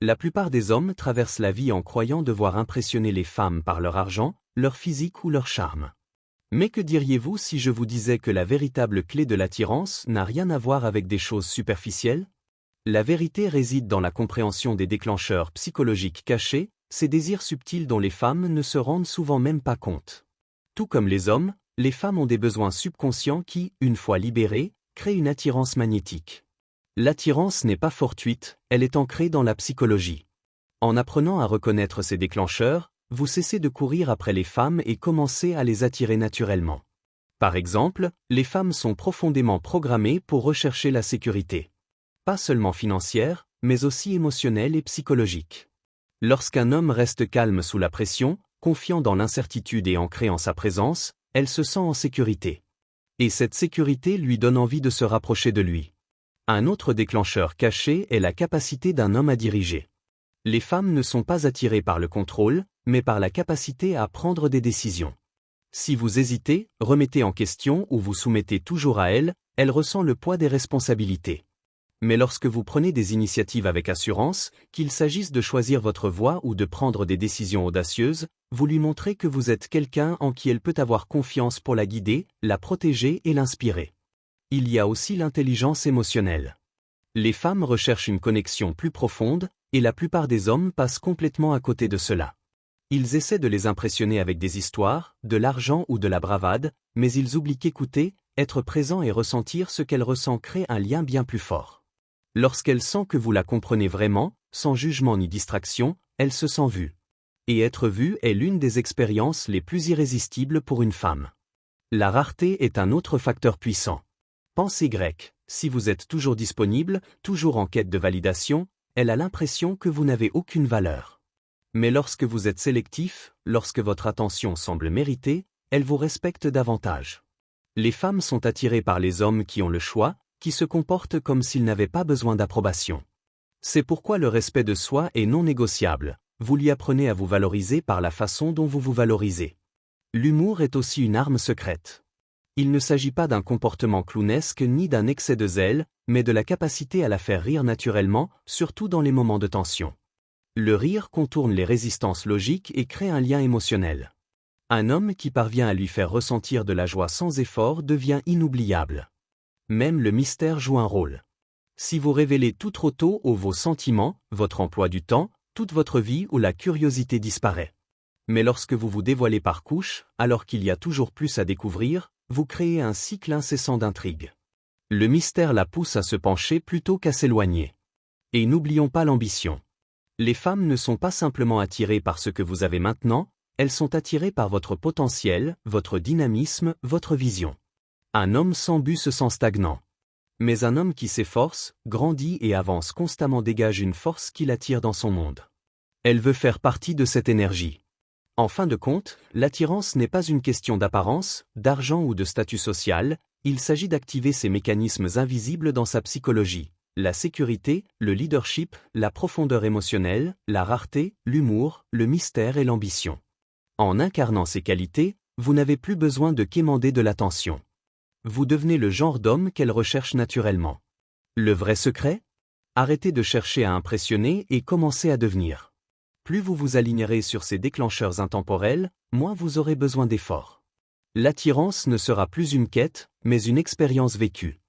La plupart des hommes traversent la vie en croyant devoir impressionner les femmes par leur argent, leur physique ou leur charme. Mais que diriez-vous si je vous disais que la véritable clé de l'attirance n'a rien à voir avec des choses superficielles? La vérité réside dans la compréhension des déclencheurs psychologiques cachés, ces désirs subtils dont les femmes ne se rendent souvent même pas compte. Tout comme les hommes, les femmes ont des besoins subconscients qui, une fois libérés, créent une attirance magnétique. L'attirance n'est pas fortuite, elle est ancrée dans la psychologie. En apprenant à reconnaître ces déclencheurs, vous cessez de courir après les femmes et commencez à les attirer naturellement. Par exemple, les femmes sont profondément programmées pour rechercher la sécurité. Pas seulement financière, mais aussi émotionnelle et psychologique. Lorsqu'un homme reste calme sous la pression, confiant dans l'incertitude et ancré en sa présence, elle se sent en sécurité. Et cette sécurité lui donne envie de se rapprocher de lui. Un autre déclencheur caché est la capacité d'un homme à diriger. Les femmes ne sont pas attirées par le contrôle, mais par la capacité à prendre des décisions. Si vous hésitez, remettez en question ou vous soumettez toujours à elle, elle ressent le poids des responsabilités. Mais lorsque vous prenez des initiatives avec assurance, qu'il s'agisse de choisir votre voie ou de prendre des décisions audacieuses, vous lui montrez que vous êtes quelqu'un en qui elle peut avoir confiance pour la guider, la protéger et l'inspirer. Il y a aussi l'intelligence émotionnelle. Les femmes recherchent une connexion plus profonde, et la plupart des hommes passent complètement à côté de cela. Ils essaient de les impressionner avec des histoires, de l'argent ou de la bravade, mais ils oublient qu'écouter, être présent et ressentir ce qu'elle ressent crée un lien bien plus fort. Lorsqu'elle sent que vous la comprenez vraiment, sans jugement ni distraction, elle se sent vue. Et être vue est l'une des expériences les plus irrésistibles pour une femme. La rareté est un autre facteur puissant. Pensez grec, si vous êtes toujours disponible, toujours en quête de validation, elle a l'impression que vous n'avez aucune valeur. Mais lorsque vous êtes sélectif, lorsque votre attention semble méritée, elle vous respecte davantage. Les femmes sont attirées par les hommes qui ont le choix, qui se comportent comme s'ils n'avaient pas besoin d'approbation. C'est pourquoi le respect de soi est non négociable, vous lui apprenez à vous valoriser par la façon dont vous vous valorisez. L'humour est aussi une arme secrète. Il ne s'agit pas d'un comportement clownesque ni d'un excès de zèle, mais de la capacité à la faire rire naturellement, surtout dans les moments de tension. Le rire contourne les résistances logiques et crée un lien émotionnel. Un homme qui parvient à lui faire ressentir de la joie sans effort devient inoubliable. Même le mystère joue un rôle. Si vous révélez tout trop tôt vos sentiments, votre emploi du temps, toute votre vie ou la curiosité disparaît. Mais lorsque vous vous dévoilez par couches, alors qu'il y a toujours plus à découvrir, vous créez un cycle incessant d'intrigues. Le mystère la pousse à se pencher plutôt qu'à s'éloigner. Et n'oublions pas l'ambition. Les femmes ne sont pas simplement attirées par ce que vous avez maintenant, elles sont attirées par votre potentiel, votre dynamisme, votre vision. Un homme sans but se sent stagnant. Mais un homme qui s'efforce, grandit et avance constamment dégage une force qui l'attire dans son monde. Elle veut faire partie de cette énergie. En fin de compte, l'attirance n'est pas une question d'apparence, d'argent ou de statut social, il s'agit d'activer ces mécanismes invisibles dans sa psychologie. La sécurité, le leadership, la profondeur émotionnelle, la rareté, l'humour, le mystère et l'ambition. En incarnant ces qualités, vous n'avez plus besoin de quémander de l'attention. Vous devenez le genre d'homme qu'elle recherche naturellement. Le vrai secret? Arrêtez de chercher à impressionner et commencez à devenir. Plus vous vous alignerez sur ces déclencheurs intemporels, moins vous aurez besoin d'efforts. L'attirance ne sera plus une quête, mais une expérience vécue.